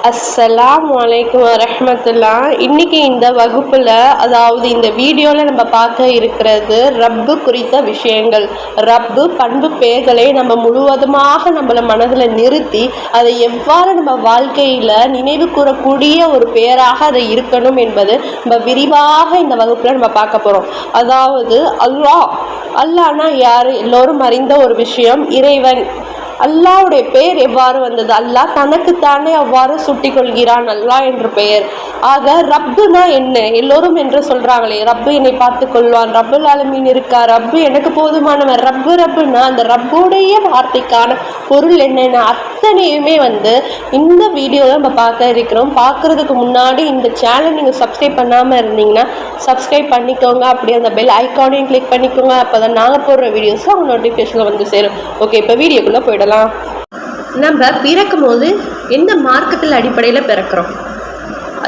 அஸ்ஸலாமு அலைக்கும் வரஹ்மத்துல்லா. இன்னைக்கு இந்த வகுப்புல, அதாவது இந்த வீடியோல நம்ம பார்க்க இருக்கிறது ரப்பு குறித்த விஷயங்கள். ரப்பு பண்பு பெயர்களை நம்ம முழுவதுமாக நம்மள மனதில் நிறுத்தி அதை எவ்வாறு நம்ம வாழ்க்கையில நினைவு கூறக்கூடிய ஒரு பெயராக அதை இருக்கணும் என்பது நம்ம விரிவாக இந்த வகுப்புல நம்ம பார்க்க போறோம். அதாவது அல்லாஹ்னா யாரு? எல்லோரும் அறிந்த ஒரு விஷயம், இறைவன். அல்லாஹ்வுடைய பெயர் எவ்வாறு வந்தது? அல்லாஹ் தனக்குத்தானே அவ்வாறு சுட்டி கொள்கிறான் அல்லாஹ் என்ற பெயர். ஆக ரப்புனா என்ன? எல்லோரும் என்று சொல்றாங்களே, ரப்பு என்னை பார்த்து கொள்வான், ரப்புல் ஆலமீன் இருக்கா, ரப்பு எனக்கு போதுமானவன், ரப்புனா அந்த ரப்புடைய வார்த்தைக்கான பொருள் என்னென்ன அத்தனையுமே இந்த வீடியோவில் நம்ம பார்க்க இருக்கிறோம். பார்க்கறதுக்கு முன்னாடி இந்த சேனல் நீங்கள் சப்ஸ்கிரைப் பண்ணாமல் இருந்தீங்கன்னா சப்ஸ்கிரைப் பண்ணிக்கோங்க. அப்படியே அந்த பெல் ஐக்கானையும் கிளிக் பண்ணிக்கோங்க. அப்போ தான் நாங்கள் போடுற வீடியோஸ் அவங்க நோட்டிஃபிகேஷனில் சேரும். ஓகே, இப்போ வீடியோக்குள்ளே போயிடலாம். நம்ம பிறக்கும் போது எந்த மார்க்கத்தில் அடிப்படையில் பிறக்கிறோம்?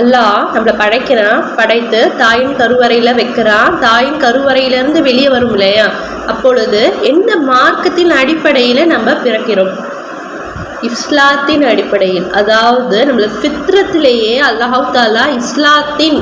அல்லாஹ் நம்மளை படைக்கிறான், படைத்து தாயின் கருவறையில் வைக்கிறான். தாயின் கருவறையிலேருந்து வெளியே வரும் இல்லையா, அப்பொழுது எந்த மார்க்கத்தின் அடிப்படையில் நம்ம பிறக்கிறோம்? இஸ்லாத்தின் அடிப்படையில். அதாவது நம்மளை ஃபித்ரத்திலேயே அல்லாஹ் தாலா இஸ்லாத்தின்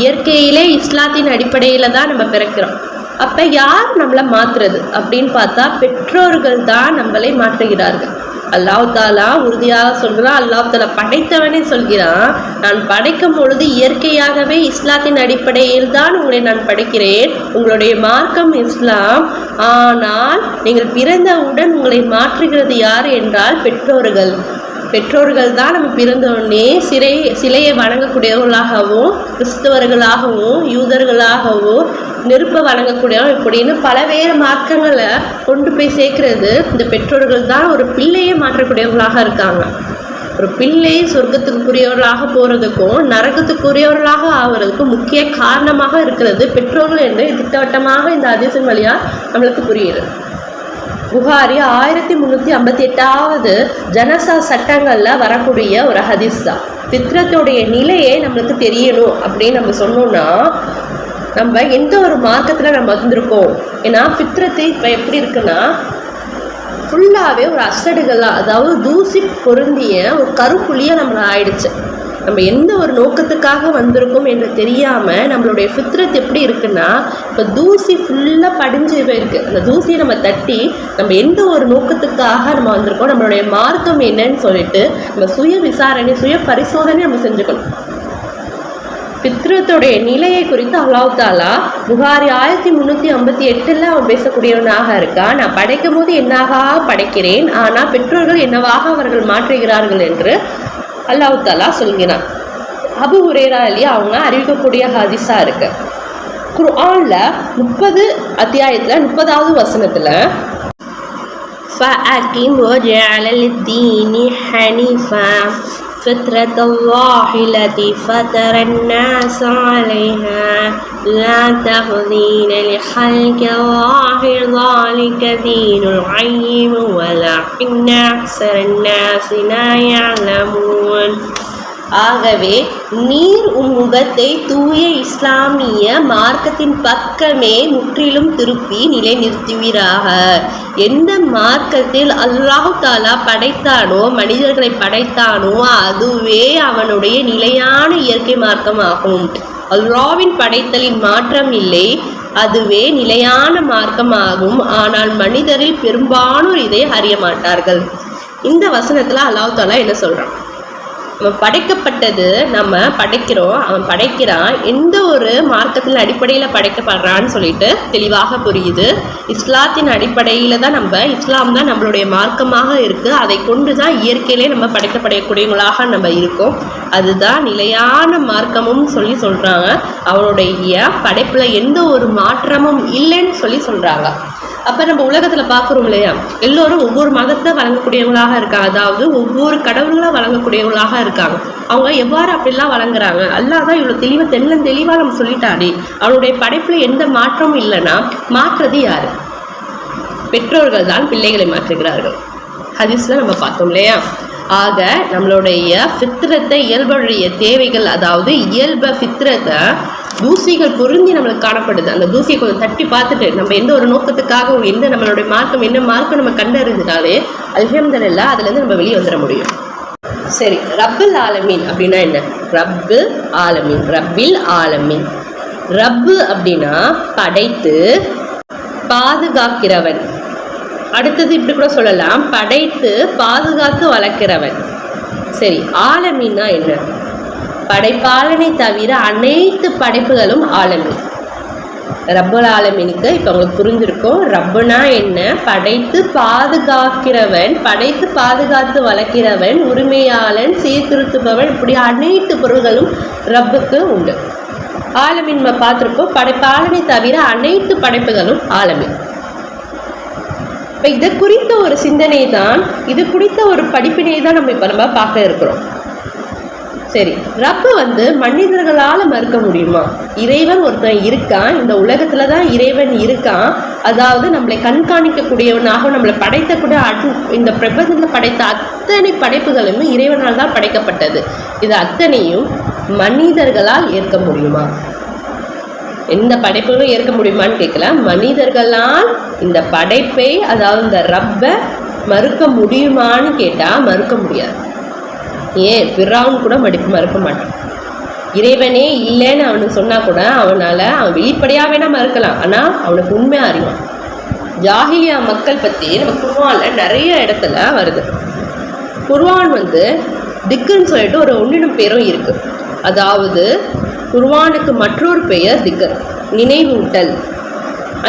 இயற்கையிலே இஸ்லாத்தின் அடிப்படையில் தான் நம்ம பிறக்கிறோம். அப்போ யார் நம்மளை மாற்றுறது அப்படின்னு பார்த்தா பெற்றோர்கள் தான் நம்மளை மாற்றுகிறார்கள். அல்லாஹ் தாலா உறுதியாக சொல்கிறான், அல்லாஹ் தாலா படைத்தவனே சொல்கிறான், நான் படைக்கும் பொழுது இயற்கையாகவே இஸ்லாத்தின் அடிப்படையில் தான் உங்களை நான் படைக்கிறேன், உங்களுடைய மார்க்கம் இஸ்லாம். ஆனால் நீங்கள் பிறந்தவுடன் உங்களை மாற்றுகிறது யார் என்றால் பெற்றோர்கள். பெற்றோர்கள் தான் நம்ம பிறந்தவுடனே சிலையை வணங்கக்கூடியவர்களாகவும், கிறிஸ்தவர்களாகவும், யூதர்களாகவும், நெருப்பை வணங்கக்கூடியவங்க இப்படின்னு பலவேறு மார்க்கங்களை கொண்டு போய் சேர்க்கறது இந்த பெற்றோர்கள் தான். ஒரு பிள்ளையை மாற்றக்கூடியவர்களாக இருக்காங்க. ஒரு பிள்ளை சொர்க்கத்துக்குரியவர்களாக போகிறதுக்கும் நரகத்துக்குரியவர்களாக ஆகிறதுக்கும் முக்கிய காரணமாக இருக்கிறது பெற்றோர்கள் என்று திட்டவட்டமாக இந்த ஹதீஸின் வழியாக நம்மளுக்கு புரியுது. புகாரி 1358வது ஜனசா சட்டங்களில் வரக்கூடிய ஒரு ஹதீஸ் தான். ஃபித்ரத்துடைய நிலையை நம்மளுக்கு தெரியணும் அப்படின்னு நம்ம சொன்னோம்னா, நம்ம எந்த ஒரு மார்க்கத்தில் நம்ம வந்திருக்கோம். ஏன்னா ஃபித்ரத்து இப்போ எப்படி இருக்குன்னா, ஃபுல்லாகவே ஒரு அசடுகளாக, அதாவது தூசி பொருந்திய ஒரு கருப்புள்ளியாக நம்மளை ஆயிடுச்சு. நம்ம எந்த ஒரு நோக்கத்துக்காக வந்திருக்கோம் என்று தெரியாமல் நம்மளுடைய ஃபித்ரத் எப்படி இருக்குன்னா, இப்போ தூசி ஃபுல்லாக படிஞ்சு போயிருக்கு. அந்த தூசியை நம்ம தட்டி நம்ம எந்த ஒரு நோக்கத்துக்காக நம்ம வந்திருக்கோம், நம்மளுடைய மார்க்கம் என்னன்னு சொல்லிட்டு நம்ம சுய விசாரணை, சுய பரிசோதனை நம்ம செஞ்சுக்கணும். ஃபித்ரத்துடைய நிலையை குறித்து அல்லாஹ் தாலா புகாரி 1358 அவன் பேசக்கூடியவனாக இருக்கா. நான் படைக்கும் போது என்னாக படைக்கிறேன், ஆனால் பெற்றோர்கள் என்னவாக அவர்கள் மாற்றுகிறார்கள் என்று அல்லாஹ் தாலா சொல்கிறான். அபு ஹுரைரா அலி அவங்க அறிவிக்கக்கூடிய ஹதீஸா இருக்கு. குர்ஆன்ல 30 அத்தியாயத்தில் 30வது வசனத்தில் فَأَقِمْ وَجْهَكَ لِلدِّينِ حَنِيفًا فِطْرَةَ اللَّهِ الَّتِي فَطَرَ النَّاسَ عَلَيْهَا لَا تَبْدِيلَ لِخَلْقِ اللَّهِ ذَلِكَ دِينُ الْقَيِّمِ وَلَكِنَّ أَكْثَرَ النَّاسِ لَا يَعْلَمُونَ. ஆகவே நீர் உன் முகத்தை தூய இஸ்லாமிய மார்க்கத்தின் பக்கமே முற்றிலும் திருப்பி நிலை நிறுத்துவீராக. எந்த மார்க்கத்தில் அல்லாஹ் தாலா படைத்தானோ, மனிதர்களை படைத்தானோ, அதுவே அவனுடைய நிலையான இயற்கை மார்க்கமாகும். அல்லாஹ்வின் படைத்தலின் மாற்றம் இல்லை, அதுவே நிலையான மார்க்கமாகும். ஆனால் மனிதரில் பெரும்பாலோர் இதை அறிய மாட்டார்கள். இந்த வசனத்துல அல்லாஹ் தாலா என்ன சொல்றான்? நம்ம படைக்கப்பட்டது, நம்ம படைக்கிறோம், அவன் படைக்கிறான், எந்த ஒரு மார்க்கத்தின் அடிப்படையில் படைக்கப்படுறான்னு சொல்லிட்டு தெளிவாக புரியுது. இஸ்லாத்தின் அடிப்படையில் தான் இஸ்லாம் தான் நம்மளுடைய மார்க்கமாக இருக்குது. அதை கொண்டு தான் இயற்கையிலே நம்ம படைக்கப்படக்கூடியவங்களாக நம்ம இருக்கோம். அதுதான் நிலையான மார்க்கமும் சொல்கிறாங்க. அவனுடைய படைப்பில் எந்த ஒரு மாற்றமும் இல்லைன்னு சொல்கிறாங்க. அப்போ நம்ம உலகத்தில் பார்க்குறோம் இல்லையா, எல்லோரும் ஒவ்வொரு மதத்தை வழங்கக்கூடியவங்களாக இருக்காங்க. அதாவது ஒவ்வொரு கடவுள்களை வழங்கக்கூடியவங்களாக இருக்காங்க. அவங்க எவ்வாறு அப்படிலாம் வழங்குறாங்க? அல்லாஹ் தான் இவ்வளோ தெளிவாக நம்ம சொல்லிட்டானே, அவனுடைய படைப்பில் எந்த மாற்றமும் இல்லைன்னா மாற்றுறது யார்? பெற்றோர்கள் தான் பிள்ளைகளை மாற்றுகிறார்கள். ஹதீஸில் நம்ம பார்த்தோம் இல்லையா. ஆக நம்மளுடைய ஃபித்ரத்தை, இயல்புடைய தேவைகள், அதாவது இயல்பை ஃபித்ரத்தை தூசிகள் பொருந்தி நம்மளுக்கு காணப்படுது. அந்த தூசியை கொஞ்சம் தட்டி பார்த்துட்டு நம்ம எந்த ஒரு நோக்கத்துக்காக, எந்த நம்மளுடைய மார்க்கம் என்ன மார்க்கம் நம்ம கண்டறிஞ்சிட்டாலே அல்ஹம்துலில்லாஹ் அதுலேருந்து நம்ம வெளியே வந்துட முடியும். சரி, ரப்புல் ஆலமீன் அப்படின்னா என்ன? ரப்பு ஆலமீன், ரப்பில் ஆலமீன். ரப்பு அப்படின்னா படைத்து பாதுகாக்கிறவன். அடுத்தது இப்படி கூட சொல்லலாம், படைத்து பாதுகாத்து வளர்க்கிறவன். சரி, ஆலமீன்னா என்ன? படைப்பாளனை தவிர அனைத்து படைப்புகளும் ஆலமீன். ரப்புல் ஆலமீனுக்கு இப்போ உங்களுக்கு புரிஞ்சிருக்கும். ரப்புனா என்ன? படைத்து பாதுகாக்கிறவன், படைத்து பாதுகாத்து வளர்க்கிறவன், உரிமையாளன், சீர்திருத்துபவன், இப்படி அனைத்து பொருள்களும் ரப்புக்கு உண்டு. ஆலமீன் நம்ம பார்த்துருப்போம், படைப்பாளனை தவிர அனைத்து படைப்புகளும் ஆலமீன். இப்போ இதை குறித்த ஒரு சிந்தனை தான், இது குறித்த ஒரு படிப்பினை தான் நம்ம பார்க்க இருக்கிறோம். சரி, ரப்பு மனிதர்களால் மறுக்க முடியுமா? இறைவன் ஒருத்தன் இருக்கான், இந்த உலகத்துல தான் இறைவன் இருக்கான். அதாவது நம்மளை கண்காணிக்கக்கூடியவனாக, நம்மளை படைத்தக்கூடிய இந்த பிரபஞ்சத்தில் படைத்த அத்தனை படைப்புகளுமே இறைவனால் தான் படைக்கப்பட்டது. இது அத்தனையும் மனிதர்களால் ஏற்க முடியுமா? எந்த படைப்புகளும் ஏற்க முடியுமான்னு கேட்கல. மனிதர்களால் இந்த படைப்பை, அதாவது இந்த ரப்பை மறுக்க முடியுமான்னு கேட்டால் மறுக்க முடியாது. ஏன் ஃபிரௌன் கூட மறுக்க மாட்டான். இறைவனே இல்லைன்னு அவனுக்கு சொன்னால் கூட அவன் வெளிப்படையாக வேணால் மறுக்கலாம், ஆனால் அவனுக்கு உண்மையாக அறிவான். ஜாஹிலியா மக்கள் பற்றி நம்ம குர்ஆனில் நிறைய இடத்துல வருது. குர்ஆன் திக்குன்னு சொல்லிட்டு ஒரு ஒன்றிடும் பேரும் இருக்குது. அதாவது குர்ஆனுக்கு மற்றொரு பெயர் திக்கர், நினைவூட்டல்.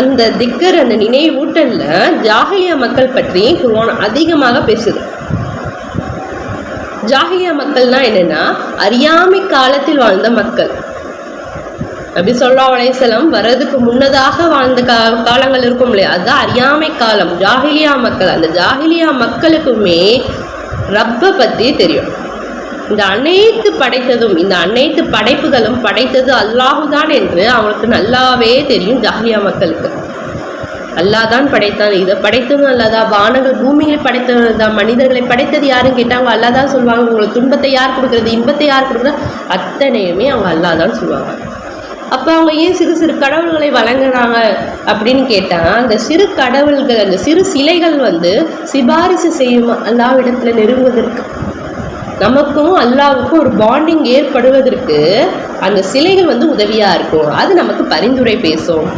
அந்த திக்கர், அந்த நினைவூட்டலில் ஜாஹிலியா மக்கள் பற்றி குர்ஆன் அதிகமாக பேசுது. ஜாஹிலியா மக்கள்னா என்னன்னா, அறியாமை காலத்தில் வாழ்ந்த மக்கள். நபி ஸல்லல்லாஹு அலைஹி வஸல்லம் வர்றதுக்கு முன்னதாக வாழ்ந்த காலங்கள் இருக்கும் இல்லையா, அதுதான் அறியாமை காலம், ஜாஹிலியா மக்கள். அந்த ஜாஹிலியா மக்களுக்குமே ரப்பை பற்றி தெரியும். இந்த அனைத்து படைத்ததும், இந்த அனைத்து படைப்புகளும் படைத்தது அல்லாஹுதான் என்று அவங்களுக்கு நல்லாவே தெரியும். ஜாஹிலியா மக்களுக்கு அல்லாஹ் தான் படைத்தான், இதை படைத்ததும் அல்லாதான், வானங்கள் பூமியை படைத்தது தான், மனிதர்களை படைத்தது யாருன்னு கேட்டாங்க அல்லாஹ் தான் சொல்லுவாங்க. உங்களுக்கு துன்பத்தை யார் கொடுக்குறது, இன்பத்தை யார் கொடுக்குறது, அத்தனையுமே அவங்க அல்லாஹ் தான் சொல்லுவாங்க. அப்போ அவங்க ஏன் சிறு சிறு கடவுள்களை வழங்குறாங்க அப்படின்னு கேட்டால், அந்த சிறு கடவுள்கள், அந்த சிறு சிலைகள் சிபாரிசு செய்யும் அல்லாஹ்விடத்தில் நெருங்குவதற்கு. நமக்கும் அல்லாஹ்வுக்கும் ஒரு பாண்டிங் ஏற்படுவதற்கு அந்த சிலைகள் உதவியாக இருக்கும். அது நமக்கு பரிந்துரை பேசும்.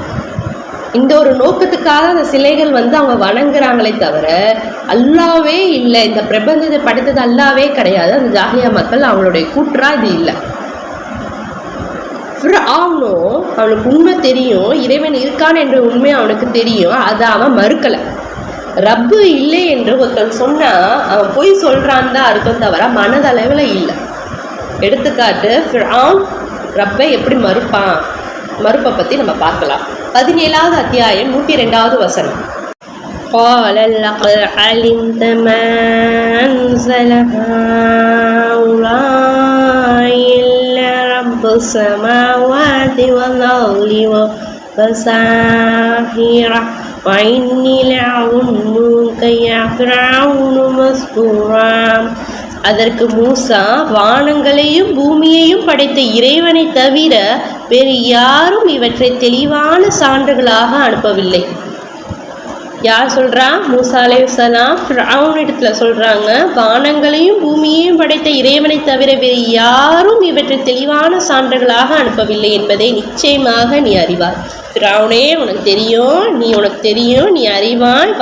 இந்த ஒரு நோக்கத்துக்காக அந்த சிலைகள் அவங்க வணங்குறாங்களே தவிர அல்லாவே இல்லை, இந்த பிரபஞ்சத்தை படைத்தது அல்லாவே கிடையாது. அந்த ஜாஹிலியா மக்கள் அவங்களுடைய கூற்றா இது இல்லை. அவனுக்கு உண்மை தெரியும், இறைவன் இருக்கான் என்ற உண்மை அவனுக்கு தெரியும். அதை அவன் மறுக்கலை. ரப்பு இல்லை என்று ஒருத்தன் சொன்னால் அவன் போய் சொல்கிறான் தான் அர்த்தம் தவிர மனதளவில் இல்லை. எடுத்துக்காட்டு, ஃபிரௌன் ரப்பை எப்படி மறுப்பான், மறுப்பை பற்றி நம்ம பார்க்கலாம். 17வது அத்தியாயம் 102வது வசனம். قال لقد علمت ما أنزل هؤلاء إلا رب السماوات والأرض وبصائر وإني لأظنك يا فرعون مسحورا. அதற்கு மூசா, வானங்களையும் பூமியையும் படைத்த இறைவனை தவிர வேறு யாரும் இவற்றை தெளிவான சான்றுகளாக அனுப்பவில்லை. யார் சொல்கிறா? மூசா அலைஹிஸ்ஸலாம் ஃபிரௌனிடத்தில் சொல்கிறாங்க, வானங்களையும் பூமியையும் படைத்த இறைவனை தவிர வேறு யாரும் இவற்றை தெளிவான சான்றுகளாக அனுப்பவில்லை என்பதை நிச்சயமாக நீ அறிவாய். ஃபிரௌனே, உனக்கு தெரியும், நீ அறிவாய்.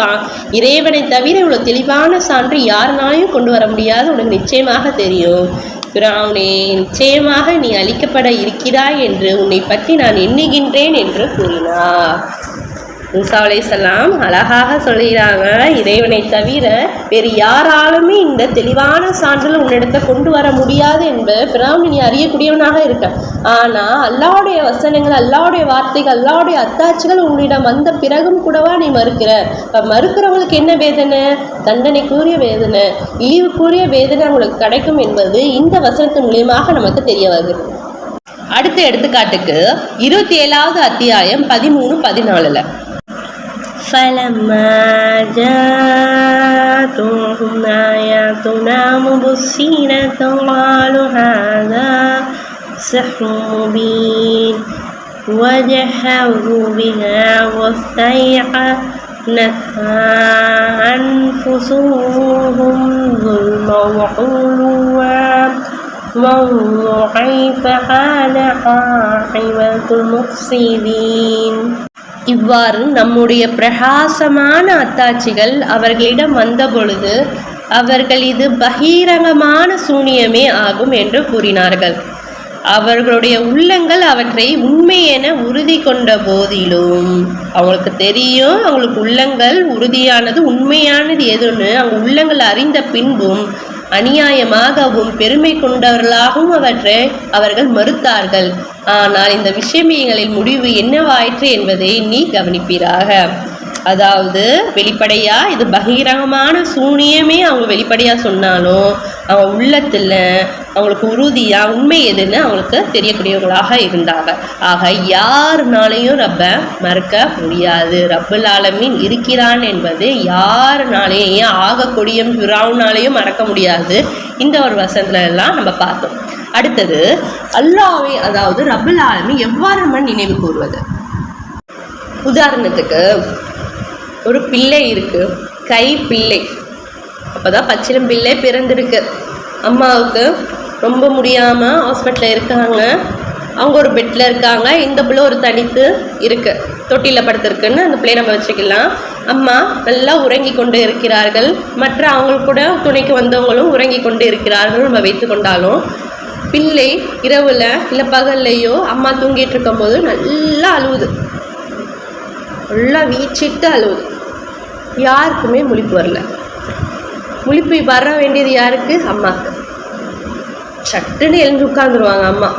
இறைவனை தவிர இவ்வளோ தெளிவான சான்று யாருனாலையும் கொண்டு வர முடியாது, உனக்கு நிச்சயமாக தெரியும். ஃபிரௌனே, நிச்சயமாக நீ அழிக்கப்பட இருக்கிறாய் என்று உன்னை பற்றி நான் எண்ணுகின்றேன் என்று கூறினார். மூசா அலைஹிஸ்ஸலாம் அழகாக சொல்கிறாங்க, இறைவனை தவிர வேறு யாராலுமே இந்த தெளிவான சான்றில் உன்னிடத்தை கொண்டு வர முடியாது என்பது ஃபிரௌன் நீ அறியக்கூடியவனாக இருக்க. ஆனால் அல்லாஹ்வுடைய வசனங்கள், அல்லாஹ்வுடைய வார்த்தைகள், அல்லாஹ்வுடைய அத்தாட்சிகள் உன்னிடம் வந்த பிறகும் கூடவா நீ மறுக்கிற? மறுக்கிறவங்களுக்கு என்ன வேதனை? தண்டனைக்குரிய வேதனை, இழிவுக்குரிய வேதனை அவங்களுக்கு கிடைக்கும் என்பது இந்த வசனத்தின் மூலியமாக நமக்கு தெரிய வருகிறது. அடுத்த எடுத்துக்காட்டுக்கு 27வது அத்தியாயம் 13-14. فلما جاءتهم آياتنا مبصرة قالوا هذا سحر مبين وجحدوا بها واستيقنتها أنفسهم ظلما وعلوا وانظر كيف كان عاقبة المفسدين. இவ்வாறு நம்முடைய பிரகாசமான அத்தாட்சிகள் அவர்களிடம் வந்த பொழுது அவர்கள் இது பகிரங்கமான சூனியமே ஆகும் என்று கூறினார்கள். அவர்களுடைய உள்ளங்கள் அவற்றை உண்மை என உறுதி கொண்ட போதிலும் அவங்களுக்கு தெரியும், அவங்களுக்கு உள்ளங்கள் உறுதியானது உண்மையானது எதுன்னு அவங்க உள்ளங்கள் அறிந்த பின்பும் அநியாயமாகவும் பெருமை கொண்டவர்களாகவும் அவற்றை அவர்கள் மறுத்தார்கள். ஆனால் இந்த விஷயங்களின் முடிவு என்னவாயிற்று என்பதை நீ கவனிப்பீராக. அதாவது வெளிப்படையா இது பகிரங்கமான சூனியமே அவங்க வெளிப்படையா சொன்னாலும் அவங்க உள்ளத்துல அவங்களுக்கு உறுதியா உண்மை எதுன்னு அவங்களுக்கு தெரியக்கூடியவங்களாக இருந்தாங்க. ஆக யாருனாலையும் ரப்ப மறுக்க முடியாது. ரப்புல் ஆலமீன் இருக்கிறான் என்பது யாருனாலையும், ஏன் ஆகக்கூடிய ஃபிரௌனாலையும் மறக்க முடியாது. இந்த ஒரு வசனத்துல எல்லாம் நம்ம பார்த்தோம். அடுத்தது அல்லாஹ்வை, அதாவது ரப்புல் ஆலமீன் எவ்வாறு நம்ம நினைவு கூறுவது. உதாரணத்துக்கு ஒரு பிள்ளை இருக்கு, கை பிள்ளை, அப்போதான் பச்சிலம் பிள்ளை பிறந்திருக்கு. அம்மாவுக்கு ரொம்ப முடியாமல் ஹாஸ்பிட்டலில் இருக்காங்க, அவங்க ஒரு பெட்டில் இருக்காங்க, இந்த பிள்ளை ஒரு தனித்து இருக்கு, தொட்டியில் படுத்திருக்குன்னு அந்த பிள்ளையை நம்ம வச்சுக்கலாம். அம்மா நல்லா உறங்கி கொண்டு இருக்கிறார்கள், மற்ற அவங்களுக்கு கூட துணைக்கு வந்தவங்களும் உறங்கி கொண்டு இருக்கிறார்கள் நம்ம வைத்து கொண்டாலும், பிள்ளை இரவில் இல்லை பகல்லையோ அம்மா தூங்கிட்டு இருக்கும்போது நல்லா அழுவுது, நல்லா வீச்சிட்டு அழுவுது. யாருக்குமே முழிப்பு வரல. முழிப்பு வர வேண்டியது யாருக்கு? அம்மாவுக்கு. சட்டுன்னு எழுந்து உட்காந்துருவாங்க அம்மா.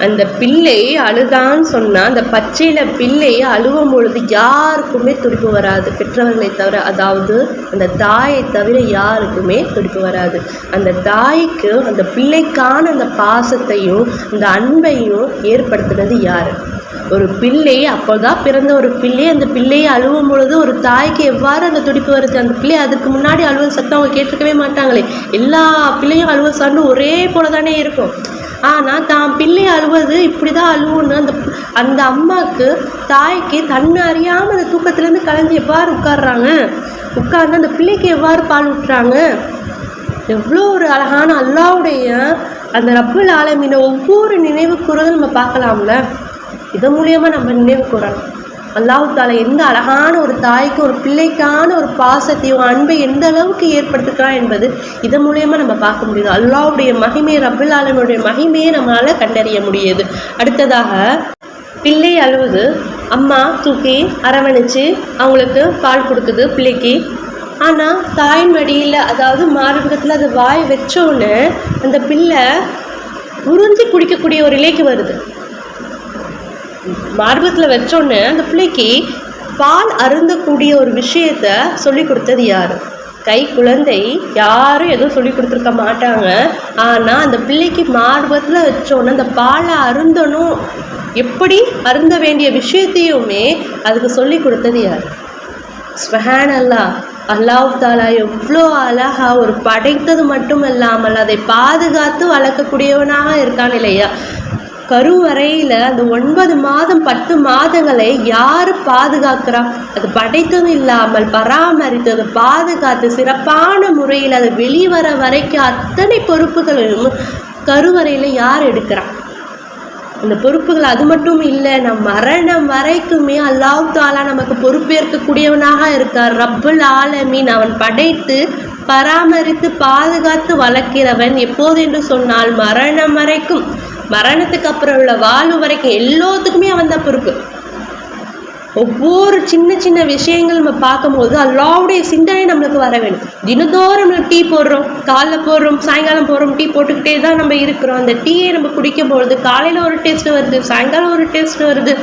அந்த பிள்ளை அழுதான்னு சொன்னால் அந்த பச்சையில பிள்ளை அழுவும் பொழுது யாருக்குமே துடிப்பு வராது, பெற்றவர்களை தவிர. அதாவது அந்த தாயை தவிர யாருக்குமே துடிப்பு வராது. அந்த தாய்க்கு அந்த பிள்ளைக்கான அந்த பாசத்தையும் அந்த அன்பையும் ஏற்படுத்துனது யார்? ஒரு பிள்ளை, அப்போதான் பிறந்த ஒரு பிள்ளை, அந்த பிள்ளையை அழுவும் பொழுது ஒரு தாய்க்கு எவ்வாறு அந்த துடிப்பு வருது? அந்த பிள்ளை அதுக்கு முன்னாடி அழுவ சத்தம் அவங்க கேட்டிருக்கவே மாட்டாங்களே. எல்லா பிள்ளையும் அழுவ சார்ந்து ஒரே போல தானே இருக்கும். ஆனால் தான் பிள்ளை அழுவது இப்படி தான் அழுவுன்னு அந்த அம்மாவுக்கு, தாய்க்கு தன்னை அறியாமல் அந்த தூக்கத்துலேருந்து கலைஞ்சி எவ்வாறு உட்காடுறாங்க, உட்கார்ந்து அந்த பிள்ளைக்கு எவ்வாறு பால் ஊட்டுறாங்க. எவ்வளோ ஒரு அழகான அல்லாஹ்வுடைய அந்த ரப்புல் ஆலமீனை ஒவ்வொரு நினைவு கூறுவதும் நம்ம பார்க்கலாம்ல. இதன் மூலியமாக நம்ம நினைவு கூறலாம் அல்லாஹ் தாலா எந்த அழகான ஒரு தாய்க்கு ஒரு பிள்ளைக்கான ஒரு பாசத்தையும் அன்பை எந்த அளவுக்கு ஏற்படுத்துக்கிறான் என்பது இதன் மூலியமாக நம்ம பார்க்க முடியுது. அல்லாஹ்வுடைய மகிமையை, ரப்புல் ஆலமீனுடைய மகிமையை நம்மளால் கண்டறிய முடியுது. அடுத்ததாக பிள்ளை அழுவுது, அம்மா தூக்கி அரவணைச்சு அவங்களுக்கு பால் கொடுக்குது பிள்ளைக்கு. ஆனால் தாயின் மடியில், அதாவது மார்பகத்தில் அது வாய் வச்சோன்னு அந்த பிள்ளை உறிஞ்சி குடிக்கக்கூடிய ஒரு நிலைக்கு வருது. மார்பகத்தில் வச்சோன்னு அந்த பிள்ளைக்கு பால் அருந்தக்கூடிய ஒரு விஷயத்த சொல்லி கொடுத்தது யார்? கை குழந்தை. யாரும் எதுவும் சொல்லி கொடுத்துருக்க மாட்டாங்க. ஆனால் அந்த பிள்ளைக்கு மார்பகத்தில் வச்சோன்னு அந்த பாலை அருந்தணும், எப்படி அருந்த வேண்டிய விஷயத்தையுமே அதுக்கு சொல்லி கொடுத்தது யார்? சுப்ஹானல்லாஹ். அல்லாஹ் தாலா எவ்வளோ அழகா ஒரு படைத்தது மட்டும் இல்லாமல் அதை பாதுகாத்து வளர்க்கக்கூடியவனாக இருக்கான் இல்லையா? கருவறையில் அந்த 9 மாதம் 10 மாதங்களை யார் பாதுகாக்கிறா? அது படைத்ததும் இல்லாமல் பராமரித்தது, பாதுகாத்து சிறப்பான முறையில் அது வெளிவர வரைக்கும் அத்தனை பொறுப்புகளையும் கருவறையில் யார் எடுக்கிறான்? அந்த பொறுப்புகள் அது மட்டும் இல்லை, நம் மரணம் வரைக்குமே அல்லாஹ் தாலா நமக்கு பொறுப்பேற்கக்கூடியவனாக இருக்கார். ரப்புல் ஆலமீன் அவன் படைத்து பராமரித்து பாதுகாத்து வளர்க்கிறவன். எப்போது என்று சொன்னால் மரணம் வரைக்கும், மரணத்துக்கு அப்புறம் உள்ள வாழ்வு வரைக்கும் எல்லாத்துக்குமே அவன் தான் பொறுப்பு. ஒவ்வொரு சின்ன சின்ன விஷயங்கள் நம்ம பார்க்கும்போது அல்லாஹ்வுடைய சிந்தனை நம்மளுக்கு வர வேணும். தினந்தோறும் நம்ம டீ போடுறோம், காலைல போடுறோம், சாயங்காலம் போடுறோம், டீ போட்டுக்கிட்டே தான் நம்ம இருக்கிறோம். அந்த டீயை நம்ம குடிக்கும் பொழுது காலையில் ஒரு டேஸ்ட் வருது, சாயங்காலம் ஒரு டேஸ்ட் வருது,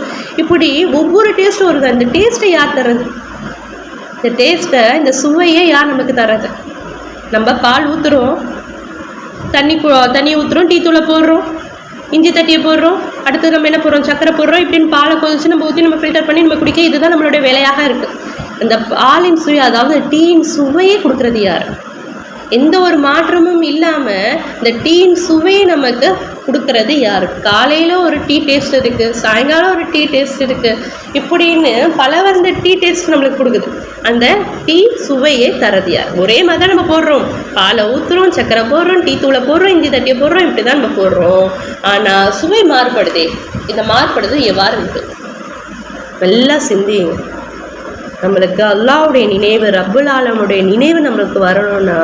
இப்படி ஒவ்வொரு டேஸ்ட்டும் வருது. அந்த டேஸ்ட்டை யார் தர்றது? இந்த டேஸ்ட்டை, இந்த சுவையை யார் நமக்கு தர்றது? நம்ம பால் ஊற்றுறோம், தண்ணி ஊற்றுறோம், டீ தூளை போடுறோம், இஞ்சி தட்டியை போடுறோம், அடுத்து நம்ம என்ன போடுறோம், சக்கரை போடுறோம், இப்படின்னு பாலை கொதிச்சு நம்ம ஊற்றி நம்ம ஃபில்டர் பண்ணி நம்ம குடிக்க, இதுதான் நம்மளுடைய வேலையாக இருக்குது. அந்த பாலின் சுவை, அதாவது டீயின் சுவையை கொடுக்குறது யார்? எந்த ஒரு மாற்றமும் இல்லாமல் இந்த டீயின் சுவையை நமக்கு கொடுக்கறது யார்? காலையில் ஒரு டீ டேஸ்ட் இருக்குது, சாயங்காலம் ஒரு டீ டேஸ்ட் இருக்குது, இப்படின்னு பல வந்த டீ டேஸ்ட் நம்மளுக்கு கொடுக்குது. அந்த டீ சுவையை தரது யார்? ஒரே மாதிரி தான் நம்ம போடுறோம், பாலை ஊற்றுறோம், சக்கரை போடுறோம், டீ தூளை போடுறோம், இஞ்சி தட்டியை போடுறோம், இப்படி தான் நம்ம போடுறோம். ஆனால் சுவை மாறுபடுதே. இந்த மாறுபடுது எவ்வாறு இருக்குது? நல்லா சிந்திங்க. நம்மளுக்கு அல்லாஹ்வுடைய நினைவு, ரப்புல் ஆலமுடைய நினைவு நம்மளுக்கு வரணும்னா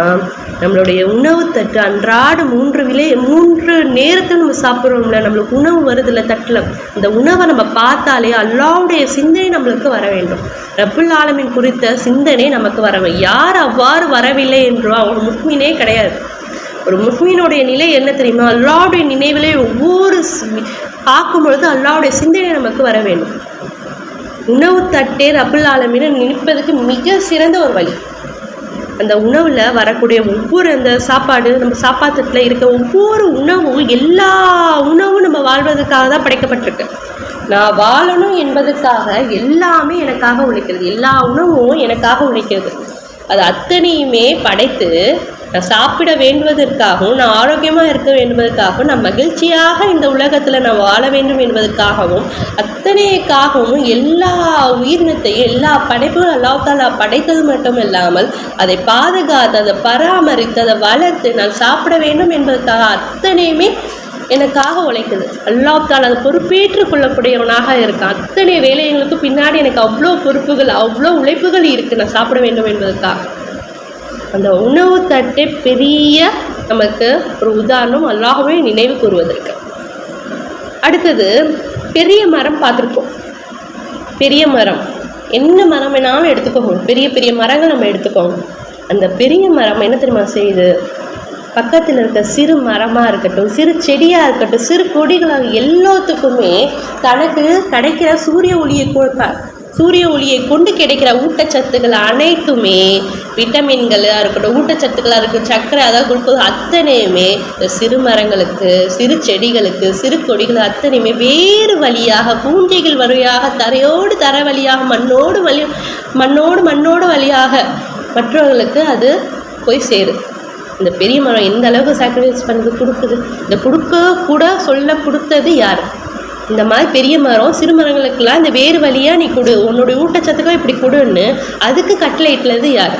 நம்மளுடைய உணவு தட்டு அன்றாட 3 நேரத்தில் நம்ம சாப்பிட்றோம்ல, நம்மளுக்கு உணவு வருதில்ல தட்டில், இந்த உணவை நம்ம பார்த்தாலே அல்லாஹ்வுடைய சிந்தனை நம்மளுக்கு வர வேண்டும். ரப்புல் ஆலமீன் குறித்த சிந்தனை நமக்கு வர வேண்டும். யார் அவ்வாறு வரவில்லை என்றோ அவங்க முஃமினே கிடையாது. ஒரு முஃமினுடைய நிலை என்ன தெரியுமா? அல்லாஹ்வுடைய நினைவிலே ஒவ்வொரு பார்க்கும் பொழுது அல்லாஹ்வுடைய சிந்தனை நமக்கு வர வேண்டும். உணவு தட்டே ரப்புல் ஆலமீனை நினைப்பதற்கு மிக சிறந்த ஒரு வழி. அந்த உணவில் வரக்கூடிய ஒவ்வொரு அந்த சாப்பாடு, நம்ம சாப்பாட்டுல இருக்க ஒவ்வொரு உணவும், எல்லா உணவும் நம்ம வாழ்வதற்காக தான் படைக்கப்பட்டிருக்கு. நான் வாழணும் என்பதற்காக எல்லாமே எனக்காக உழைக்கிறது, எல்லா உணவும் எனக்காக உழைக்கிறது. அது அத்தனையுமே படைத்து நான் சாப்பிட வேண்டுவதற்காகவும், நான் ஆரோக்கியமாக இருக்க வேண்டுவதற்காகவும், நான் மகிழ்ச்சியாக இந்த உலகத்தில் நான் வாழ வேண்டும் என்பதற்காகவும், அத்தனைக்காகவும் எல்லா உயிரினத்தையும், எல்லா படைப்புகளும் அல்லாஹ் தஆலா படைத்தது மட்டும் இல்லாமல் அதை பாதுகாத்து, அதை பராமரித்து, அதை வளர்த்து நான் சாப்பிட வேண்டும் என்பதற்காக அத்தனையுமே எனக்காக உழைக்குது. அல்லாஹ் தஆலா அதை பொறுப்பேற்றுக் கொள்ளக்கூடியவனாக இருக்கான். அத்தனை வேலைகளுக்கு பின்னாடி எனக்கு அவ்வளோ பொறுப்புகள், அவ்வளோ உழைப்புகள் இருக்குது நான் சாப்பிட வேண்டும் என்பதற்காக. அந்த உணவு தட்டை பெரிய நமக்கு ஒரு உதாரணம் அல்லாஹ்வை நினைவு கூறுவதற்கு. அடுத்தது பெரிய மரம் பார்த்துருப்போம். பெரிய மரம் என்ன மரம் வேணாலும் எடுத்துக்கோங்க, பெரிய பெரிய மரங்கள் நம்ம எடுத்துக்கோங்க. அந்த பெரிய மரம் என்ன தெரியுமா செய்யுது? பக்கத்தில் இருக்க சிறு மரமாக இருக்கட்டும், சிறு செடியாக இருக்கட்டும், சிறு கொடிகளாக எல்லாத்துக்குமே தனக்கு கிடைக்கிற சூரிய ஒளியை கொண்டு கிடைக்கிற ஊட்டச்சத்துக்கள் அனைத்துமே, விட்டமின்களாக இருக்கட்டும், ஊட்டச்சத்துக்களாக இருக்கட்டும், சர்க்கரை அதாவது குளுக்கோஸ் அத்தனையுமே சிறு மரங்களுக்கு, சிறு செடிகளுக்கு, சிறு கொடிகள் அத்தனையுமே வேறு வழியாக, பூஞ்சைகள் வழியாக, தர வழியாக, மண்ணோடு வழியாக மற்றவர்களுக்கு அது போய் சேரும். இந்த பெரிய மரம் எந்த அளவுக்கு சாக்ரிஃபைஸ் பண்ணது கொடுக்குது. இந்த கொடுத்தது யார்? இந்த மாதிரி பெரிய மரம் சிறு மரங்களுக்கெல்லாம் இந்த வேறு வழியாக நீ கொடு, உன்னுடைய ஊட்டச்சத்துக்கள் இப்படி கொடுன்னு அதுக்கு கட்டளையிட்டது யார்?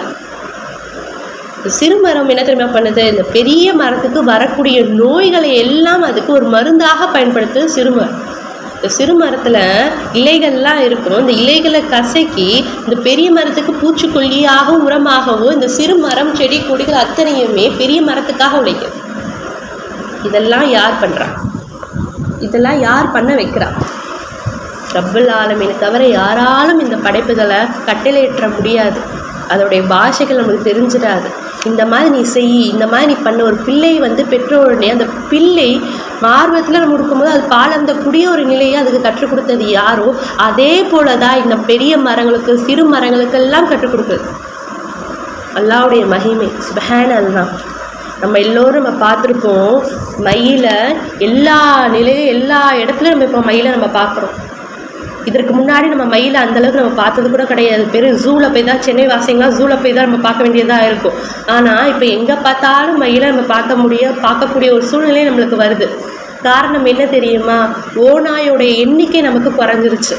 சிறு மரம் என்ன தெரியுமா பண்ணுது? இந்த பெரிய மரத்துக்கு வரக்கூடிய நோய்களை எல்லாம் அதுக்கு ஒரு மருந்தாக பயன்படுத்துது சிறுமரம். இந்த சிறு மரத்தில் இலைகள்லாம் இருக்கும், இந்த இலைகளை கசக்கி இந்த பெரிய மரத்துக்கு பூச்சிக்கொல்லியாகவும் உரமாகவும் இந்த சிறு மரம், செடி, கொடிகள் அத்தனையுமே பெரிய மரத்துக்காக உழைக்குது. இதெல்லாம் யார் பண்ணுறா? இதெல்லாம் யார் பண்ண வைக்கிறா? ரப்புல் ஆலமீனை தவிர யாராலும் இந்த படைப்புகளை கட்டளையிட முடியாது. அதோடைய பாஷைகள் நமக்கு தெரிஞ்சிடாது. இந்த மாதிரி நீ செய், இந்த மாதிரி நீ பண்ண. ஒரு பிள்ளை பெற்றோடனே அந்த பிள்ளை ஆர்வத்தில் நம்ம கொடுக்கும்போது அது பாலந்தக்கூடிய ஒரு நிலையை அதுக்கு கற்றுக் கொடுத்தது யாரோ, அதே போல தான் இந்த பெரிய மரங்களுக்கு, சிறு மரங்களுக்கெல்லாம் கற்றுக் கொடுக்குது. அல்லாஹ்வுடைய மகிமை சுப்ஹான் அல்லாஹ். நம்ம எல்லோரும் நம்ம பார்த்துருப்போம் மயிலை, எல்லா நிலையும் எல்லா இடத்துலையும் நம்ம இப்போ மயிலை நம்ம பார்க்குறோம். இதற்கு முன்னாடி நம்ம மயிலை அந்தளவுக்கு நம்ம பார்த்தது கூட கிடையாது. பெரிய ஜூவில் போய் தான், சென்னை வாசிங்களாம் ஜூவில் போய் தான் நம்ம பார்க்க வேண்டியதாக இருக்கும். ஆனால் இப்போ எங்கே பார்த்தாலும் மயிலை நம்ம பார்க்கக்கூடிய ஒரு சூழ்நிலை நம்மளுக்கு வருது. காரணம் என்ன தெரியுமா? ஓநாயோடைய எண்ணிக்கை நமக்கு குறைஞ்சிருச்சு.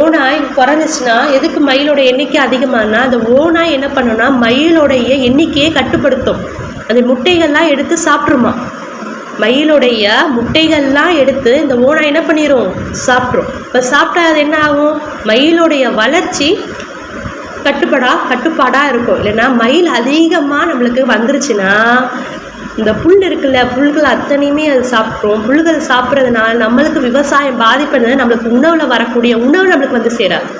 ஓநாய் குறைஞ்சிச்சுன்னா எதுக்கு மயிலோட எண்ணிக்கை அதிகமானா, அந்த ஓநாய் என்ன பண்ணுன்னா மயிலோடைய எண்ணிக்கையை கட்டுப்படுத்தும். அந்த முட்டைகள்லாம் எடுத்து சாப்பிட்ருமா. மயிலுடைய முட்டைகள்லாம் எடுத்து இந்த ஓனாய் என்ன பண்ணிடும்? சாப்பிட்ரும். இப்போ சாப்பிட்டா அது என்ன ஆகும்? மயிலுடைய வளர்ச்சி கட்டுப்பாடாக இருக்கும். இல்லைன்னா மயில் அதிகமாக நம்மளுக்கு வந்துருச்சுன்னா இந்த புல் இருக்குல்ல, புல்கள் அத்தனையுமே அது சாப்பிட்ரும். புல்கள் சாப்பிட்றதுனால நம்மளுக்கு விவசாயம் பாதிப்புன்னு நம்மளுக்கு உணவில் வரக்கூடிய உணவு நம்மளுக்கு வந்து சேராது.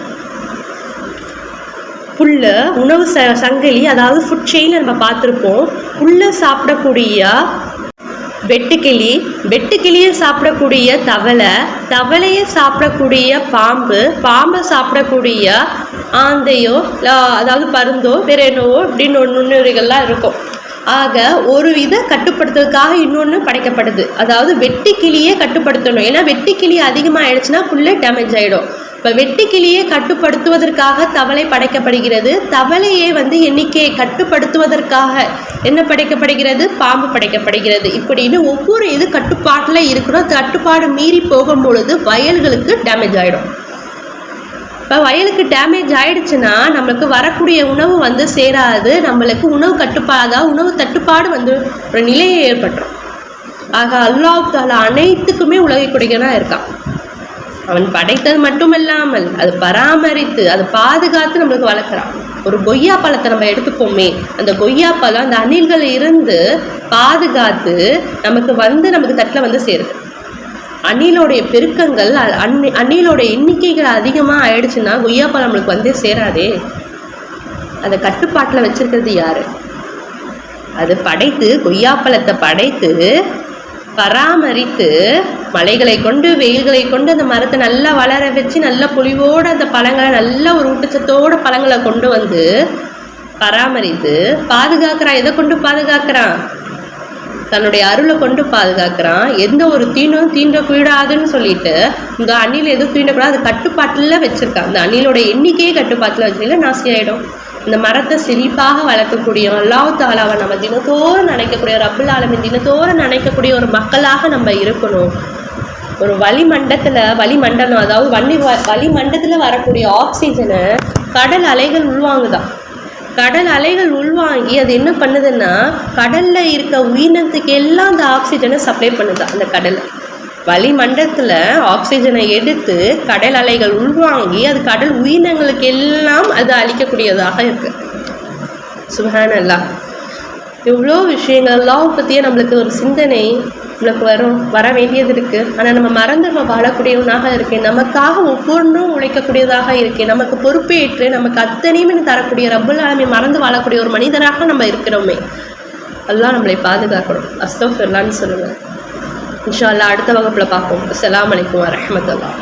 புல்ல உணவு சங்கிலி, அதாவது ஃபுட் செயினில் நம்ம பார்த்துருப்போம். புல்லை சாப்பிடக்கூடிய வெட்டுக்கிளியை சாப்பிடக்கூடிய தவளையை சாப்பிடக்கூடிய பாம்பை சாப்பிடக்கூடிய ஆந்தையோ, அதாவது பருந்தோ, வேற என்னவோ இப்படின்னு நுண்ணுயிரிகள்லாம் இருக்கும். ஆக ஒரு இதை கட்டுப்படுத்துறதுக்காக இன்னொன்று படைக்கப்படுது. அதாவது வெட்டுக்கிளியை கட்டுப்படுத்தணும். ஏன்னா வெட்டுக்கிளி அதிகமாக ஆயிடுச்சுன்னா புல்லே டேமேஜ் ஆகிடும். இப்போ வெட்டுக்கிளியை கட்டுப்படுத்துவதற்காக தவளை படைக்கப்படுகிறது. தவளையை எண்ணிக்கையை கட்டுப்படுத்துவதற்காக என்ன படைக்கப்படுகிறது? பாம்பு படைக்கப்படுகிறது. இப்படின்னு ஒவ்வொரு இது கட்டுப்பாட்டில் இருக்கிறோம். கட்டுப்பாடு மீறி போகும் பொழுது வயல்களுக்கு டேமேஜ் ஆகிடும். இப்போ வயலுக்கு டேமேஜ் ஆகிடுச்சுன்னா நம்மளுக்கு வரக்கூடிய உணவு சேராது. நம்மளுக்கு உணவு உணவு தட்டுப்பாடு ஒரு நிலையை ஏற்பட்டுரும். ஆக அல்லாஹ் தஆலா அனைத்துக்குமே உலகை குடிக்கதான் இருக்கான். அவன் படைத்தது மட்டுமல்லாமல் அது பராமரித்து அது பாதுகாத்து நம்மளுக்கு வளர்க்குறான். ஒரு கொய்யா பழத்தை நம்ம எடுத்துப்போமே, அந்த கொய்யா பழம் அந்த அணில்கள் இருந்து பாதுகாத்து நமக்கு தட்டில் சேருது. அணிலோடைய பெருக்கங்கள் அணிலோடைய எண்ணிக்கைகள் அதிகமாக ஆயிடுச்சுன்னா கொய்யா பழம் நம்மளுக்கு சேராதே. அதை கட்டுப்பாட்டில் வச்சிருக்கிறது யாரு? அது படைத்து கொய்யாப்பழத்தை படைத்து பராமரித்து மழைகளை கொண்டு வெயில்களை கொண்டு அந்த மரத்தை நல்லா வளர வச்சு நல்ல பொலிவோடு அந்த பழங்களை நல்ல ஒரு ஊட்டச்சத்தோட பழங்களை கொண்டு பராமரித்து பாதுகாக்கிறான். எதை கொண்டு பாதுகாக்கிறான்? தன்னுடைய அருளை கொண்டு பாதுகாக்கிறான். எந்த ஒரு தீண்டும் தீண்டக்கூடாதுன்னு சொல்லிட்டு இந்த அணில் எதுவும் தீண்டக்கூடாது, அது கட்டுப்பாட்டில் வச்சிருக்கான். அந்த அணிலோட எண்ணிக்கையே கட்டுப்பாட்டில் வச்சுக்கல நாசி ஆகிடும். இந்த மரத்தை செழிப்பாக வளர்க்கக்கூடிய அல்லாஹ் தஆலாவை நம்ம தினத்தோறும் நினைக்கக்கூடிய ரப்புல் ஆலமீன் தினத்தோறும் நினைக்கக்கூடிய ஒரு மக்களாக நம்ம இருக்கணும். ஒரு வளிமண்டலம் அதாவது வளிமண்டலத்தில் வரக்கூடிய ஆக்சிஜனை கடல் அலைகள் உள்வாங்குதான். கடல் அலைகள் உள்வாங்கி அது என்ன பண்ணுதுன்னா கடலில் இருக்க உயிரினத்துக்கு எல்லாம் அந்த ஆக்சிஜனை சப்ளை பண்ணுதான். அந்த வளிமண்டலத்தில் ஆக்சிஜனை எடுத்து கடல் அலைகள் உள்வாங்கி அது கடல் உயிரினங்களுக்கு எல்லாம் அது அளிக்கக்கூடியதாக இருக்குது. சுப்ஹானல்லாஹ். இவ்வளோ விஷயங்கள் அல்லாஹ் பற்றியே நம்மளுக்கு ஒரு சிந்தனை வர வேண்டியது இருக்குது. ஆனால் நம்ம மறந்து வாழக்கூடியவனாக இருக்கேன். நமக்காக ஒவ்வொன்றும் உழைக்கக்கூடியதாக இருக்கேன். நமக்கு பொறுப்பேற்று நமக்கு அத்தனையுமே தரக்கூடிய ரப்புல் ஆலமீன் மறந்து வாழக்கூடிய ஒரு மனிதராக நம்ம இருக்கிறோமே. அல்லாஹ் நம்மளை பாதுகாக்கணும். அஸ்தக்ஃபிருல்லாஹ்னு சொல்லுங்கள். இன்ஷா அல்லாஹ் அடுத்த வகுப்பில் பார்ப்போம். அஸ்ஸலாமு அலைக்கும் வரஹ்மத்துல்லாஹ்.